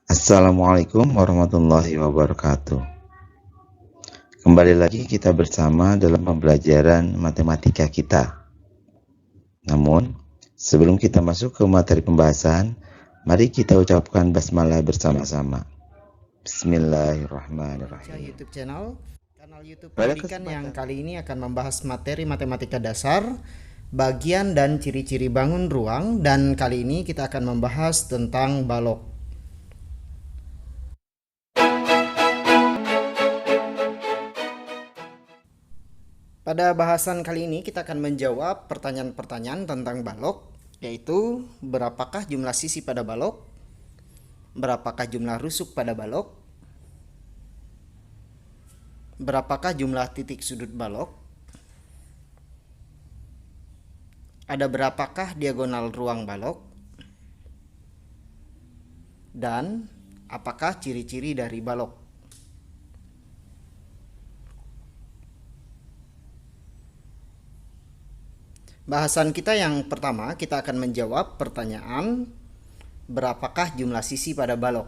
Assalamualaikum warahmatullahi wabarakatuh. Kembali lagi kita bersama dalam pembelajaran matematika kita. Namun, sebelum kita masuk ke materi pembahasan, mari kita ucapkan basmalah bersama-sama. Bismillahirrahmanirrahim. YouTube kanal YouTube Pada pendidikan yang kesempatan kali ini akan membahas materi matematika dasar, bagian dan ciri-ciri bangun ruang, dan kali ini kita akan membahas tentang balok. Pada bahasan kali ini kita akan menjawab pertanyaan-pertanyaan tentang balok, yaitu berapakah jumlah sisi pada balok, berapakah jumlah rusuk pada balok, berapakah jumlah titik sudut balok, ada berapakah diagonal ruang balok, dan apakah ciri-ciri dari balok. Bahasan kita yang pertama, kita akan menjawab pertanyaan berapakah jumlah sisi pada balok.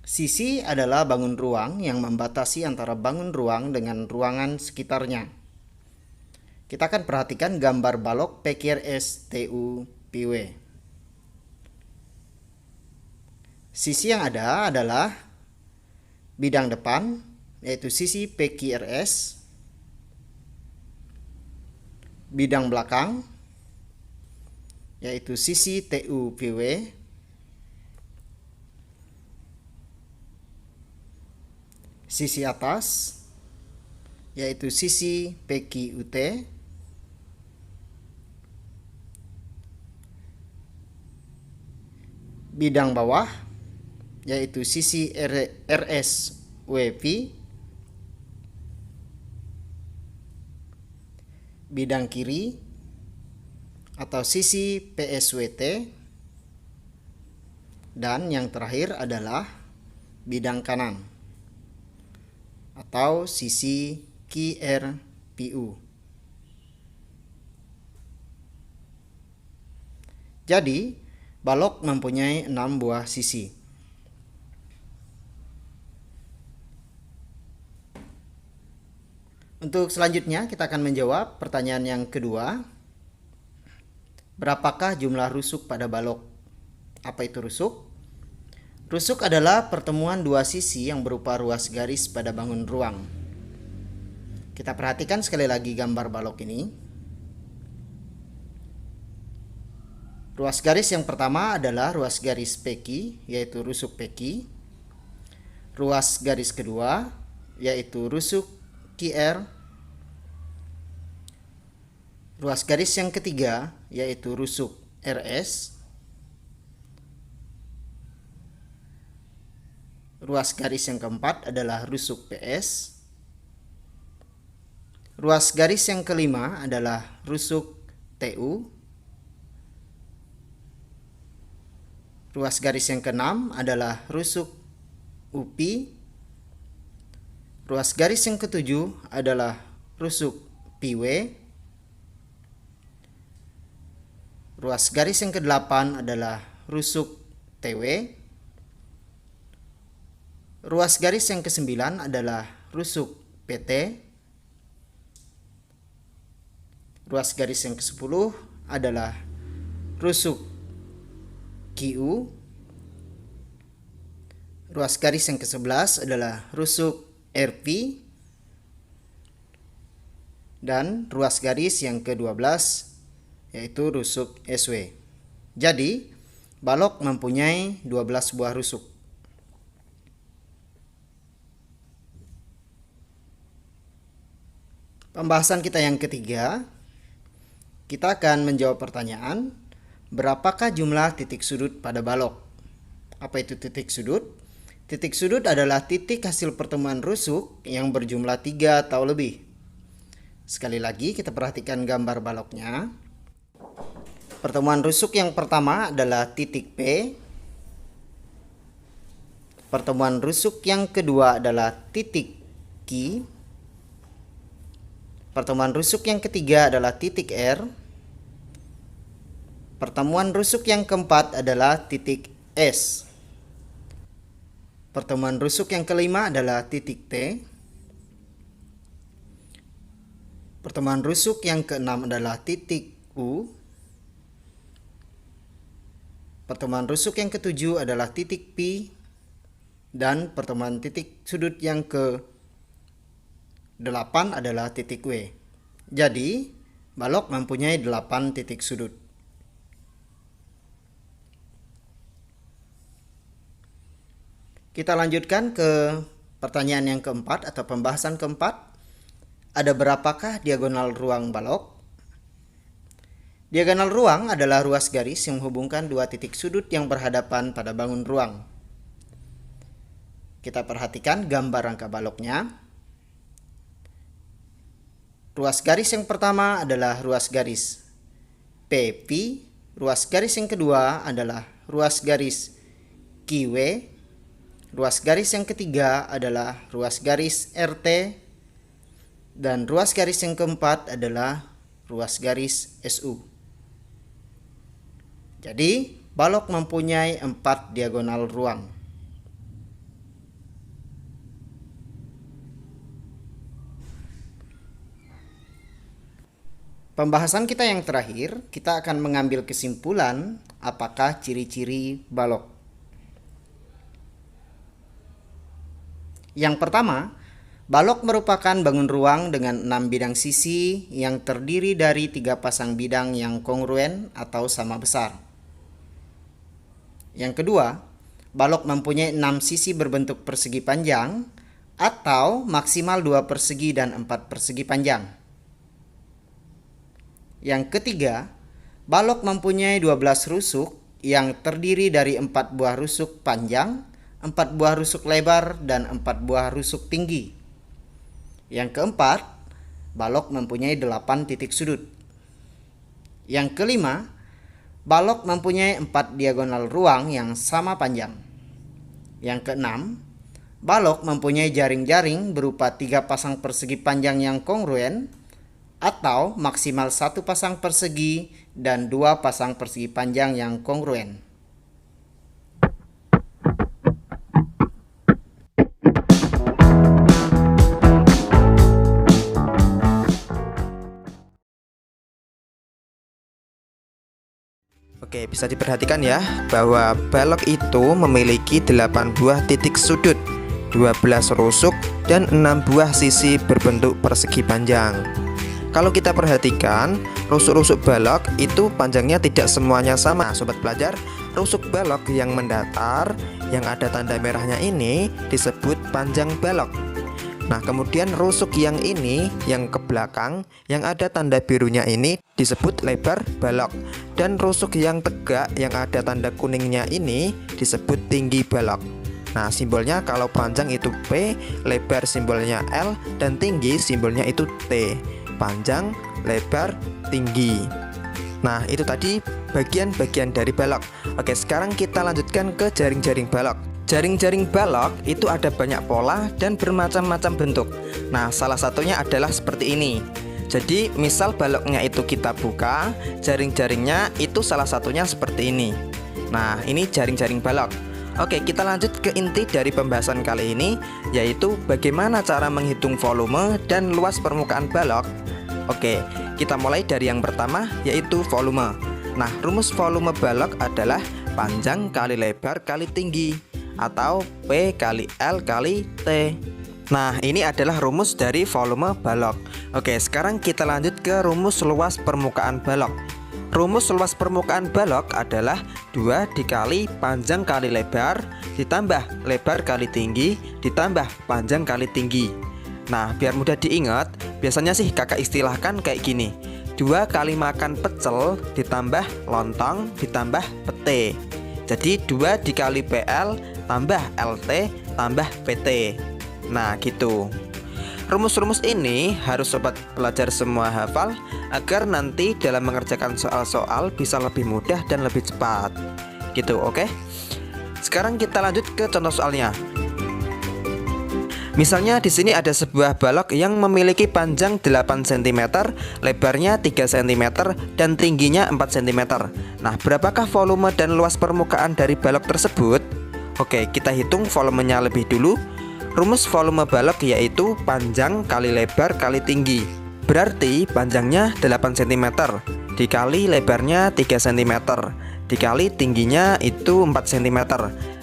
Sisi adalah bangun ruang yang membatasi antara bangun ruang dengan ruangan sekitarnya. Kita akan perhatikan gambar balok PQRS TU PW. Sisi yang ada adalah bidang depan, yaitu sisi PQRS, bidang belakang, yaitu sisi TU PW, sisi atas, yaitu sisi PQUT, bidang bawah, yaitu sisi RSWP, bidang kiri atau sisi PSWT, dan yang terakhir adalah bidang kanan atau sisi QRPU. Jadi, balok mempunyai 6 buah sisi. Untuk selanjutnya kita akan menjawab pertanyaan yang kedua. Berapakah jumlah rusuk pada balok? Apa itu rusuk? Rusuk adalah pertemuan dua sisi yang berupa ruas garis pada bangun ruang. Kita perhatikan sekali lagi gambar balok ini. Ruas garis yang pertama adalah ruas garis PQ, yaitu rusuk PQ. Ruas garis kedua, yaitu rusuk QR. Ruas garis yang ketiga, yaitu rusuk RS. Ruas garis yang keempat adalah rusuk PS. Ruas garis yang kelima adalah rusuk TU. Ruas garis yang keenam adalah rusuk UPI. Ruas garis yang ketujuh adalah rusuk PW. Ruas garis yang kedelapan adalah rusuk TW. Ruas garis yang kesembilan adalah rusuk PT. Ruas garis yang ke-10 adalah rusuk QU. Ruas garis yang ke-11 adalah rusuk RP. Dan ruas garis yang ke-12 yaitu rusuk SW. Jadi, balok mempunyai 12 buah rusuk. Pembahasan kita yang ketiga, kita akan menjawab pertanyaan, berapakah jumlah titik sudut pada balok? Apa itu titik sudut? Titik sudut adalah titik hasil pertemuan rusuk yang berjumlah 3 atau lebih. Sekali lagi kita perhatikan gambar baloknya. Pertemuan rusuk yang pertama adalah titik P. Pertemuan rusuk yang kedua adalah titik Q. Pertemuan rusuk yang ketiga adalah titik R. Pertemuan rusuk yang keempat adalah titik S. Pertemuan rusuk yang kelima adalah titik T. Pertemuan rusuk yang keenam adalah titik U. Pertemuan rusuk yang ketujuh adalah titik P. Dan pertemuan titik sudut yang ke-8 adalah titik W. Jadi, balok mempunyai 8 titik sudut. Kita lanjutkan ke pertanyaan yang keempat atau pembahasan keempat. Ada berapakah diagonal ruang balok? Diagonal ruang adalah ruas garis yang menghubungkan dua titik sudut yang berhadapan pada bangun ruang. Kita perhatikan gambar rangka baloknya. Ruas garis yang pertama adalah ruas garis PP. Ruas garis yang kedua adalah ruas garis QW. Ruas garis yang ketiga adalah ruas garis RT. Dan ruas garis yang keempat adalah ruas garis SU. Jadi, balok mempunyai 4 diagonal ruang. Pembahasan kita yang terakhir, kita akan mengambil kesimpulan apakah ciri-ciri balok. Yang pertama, balok merupakan bangun ruang dengan 6 bidang sisi yang terdiri dari 3 pasang bidang yang kongruen atau sama besar. Yang kedua, balok mempunyai 6 sisi berbentuk persegi panjang atau maksimal 2 persegi dan 4 persegi panjang. Yang ketiga, balok mempunyai 12 rusuk yang terdiri dari 4 buah rusuk panjang, 4 buah rusuk lebar, dan 4 buah rusuk tinggi. Yang keempat, balok mempunyai 8 titik sudut. Yang kelima, balok mempunyai 4 diagonal ruang yang sama panjang. Yang keenam, balok mempunyai jaring-jaring berupa 3 pasang persegi panjang yang kongruen atau maksimal 1 pasang persegi dan 2 pasang persegi panjang yang kongruen. Oke, bisa diperhatikan ya bahwa balok itu memiliki 8 buah titik sudut, 12 rusuk, dan 6 buah sisi berbentuk persegi panjang. Kalau kita perhatikan, rusuk-rusuk balok itu panjangnya tidak semuanya sama. Sobat pelajar, rusuk balok yang mendatar, yang ada tanda merahnya ini disebut panjang balok. Nah, kemudian rusuk yang ini, yang ke belakang, yang ada tanda birunya ini disebut lebar balok. Dan rusuk yang tegak, yang ada tanda kuningnya ini disebut tinggi balok. Nah, simbolnya kalau panjang itu P, lebar simbolnya L, dan tinggi simbolnya itu T. Panjang, lebar, tinggi. Nah, itu tadi bagian-bagian dari balok. Oke, sekarang kita lanjutkan ke jaring-jaring balok. Jaring-jaring balok itu ada banyak pola dan bermacam-macam bentuk. Nah, salah satunya adalah seperti ini. Jadi, misal baloknya itu kita buka, jaring-jaringnya itu salah satunya seperti ini. Nah, ini jaring-jaring balok. Oke, kita lanjut ke inti dari pembahasan kali ini, yaitu bagaimana cara menghitung volume dan luas permukaan balok. Oke, kita mulai dari yang pertama, yaitu volume. Nah, rumus volume balok adalah panjang kali lebar kali tinggi, atau P kali L kali T. Nah, ini adalah rumus dari volume balok. Oke, sekarang kita lanjut ke rumus luas permukaan balok. Rumus luas permukaan balok adalah 2 dikali panjang kali lebar ditambah lebar kali tinggi ditambah panjang kali tinggi. Nah, biar mudah diingat, biasanya sih kakak istilahkan kayak gini: 2 kali makan pecel ditambah lontong ditambah pete. Jadi 2 dikali PL tambah LT tambah PT. Nah, gitu. Rumus-rumus ini harus sobat pelajar semua hafal agar nanti dalam mengerjakan soal-soal bisa lebih mudah dan lebih cepat. Gitu, oke? Sekarang kita lanjut ke contoh soalnya. Misalnya di sini ada sebuah balok yang memiliki panjang 8 cm, lebarnya 3 cm, dan tingginya 4 cm. Nah, berapakah volume dan luas permukaan dari balok tersebut? Oke, kita hitung volumenya lebih dulu. Rumus volume balok yaitu panjang kali lebar kali tinggi. Berarti panjangnya 8 cm dikali lebarnya 3 cm dikali tingginya itu 4 cm.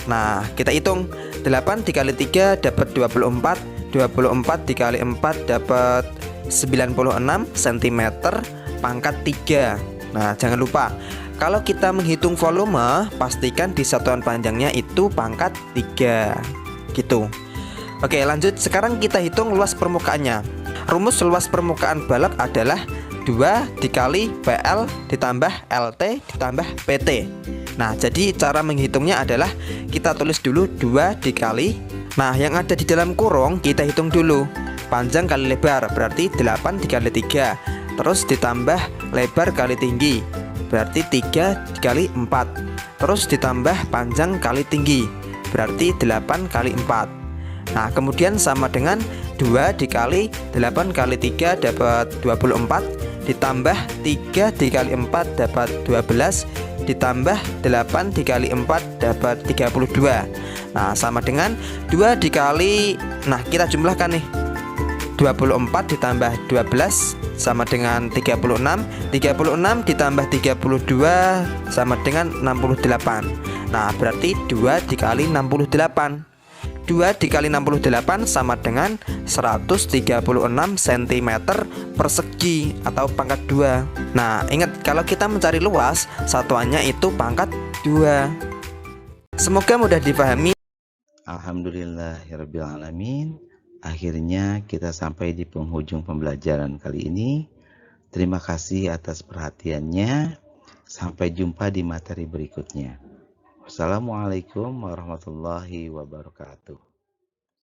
Nah, kita hitung 8 dikali 3 dapat 24, 24 dikali 4 dapat 96 cm pangkat 3. Nah, jangan lupa kalau kita menghitung volume, pastikan di satuan panjangnya itu pangkat 3 gitu. Oke, lanjut. Sekarang kita hitung luas permukaannya. Rumus luas permukaan balok adalah 2 dikali PL ditambah LT ditambah PT. Nah, jadi cara menghitungnya adalah kita tulis dulu 2 dikali. Nah, yang ada di dalam kurung kita hitung dulu. Panjang kali lebar berarti 8 dikali 3. Terus ditambah lebar kali tinggi berarti 3 dikali 4. Terus ditambah panjang kali tinggi berarti 8 kali 4. Nah, kemudian sama dengan 2 dikali 8 kali 3 dapat 24, ditambah 3 dikali 4 dapat 12, ditambah 8 dikali 4 dapat 32. Nah, sama dengan 2 dikali, nah kita jumlahkan nih, 24 ditambah 12 sama dengan 36, 36 ditambah 32 sama dengan 68. Nah, berarti 2 dikali 68. 2 dikali 68 sama dengan 136 cm persegi atau pangkat 2. Nah, ingat kalau kita mencari luas, satuannya itu pangkat 2. Semoga mudah dipahami. Alhamdulillahirrabbilalamin. Akhirnya kita sampai di penghujung pembelajaran kali ini. Terima kasih atas perhatiannya. Sampai jumpa di materi berikutnya. Wassalamualaikum warahmatullahi wabarakatuh.